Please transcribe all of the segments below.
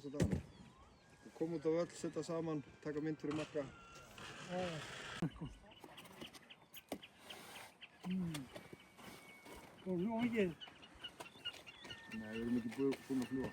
þessa dagana. Koma út á völl, setja saman, taka mynd fyrir Magga. Og flogið? Nei, við erum ekki búin að fljúga.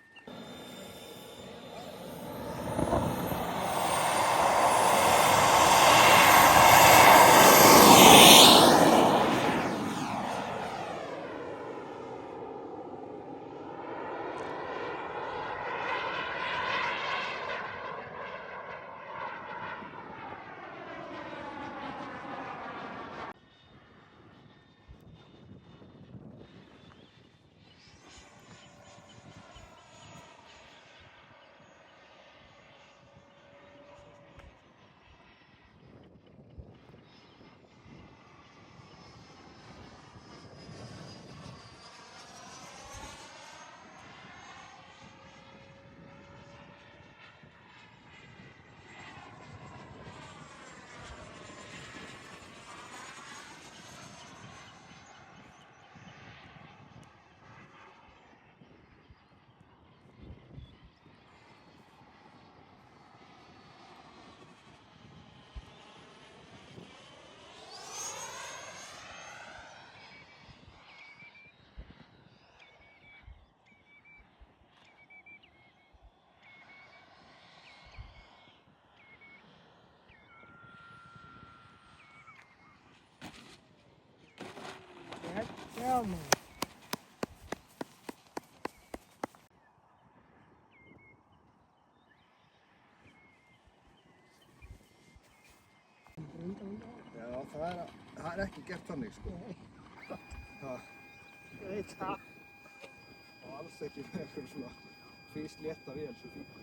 Já, maður. Já, það er ekki gert þannig, sko. Ég veit það. Og alls ekki með eitthvað svona físlétta vél svo fínt.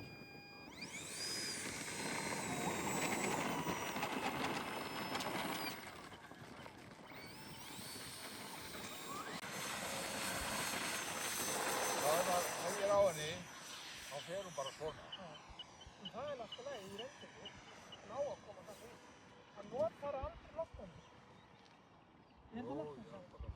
Hægir á henni, þá fer hún bara svona. En það er alltaf leið í reyndinni. Ná að koma það í. Það notar aldrei loftandi. Er það loftandi?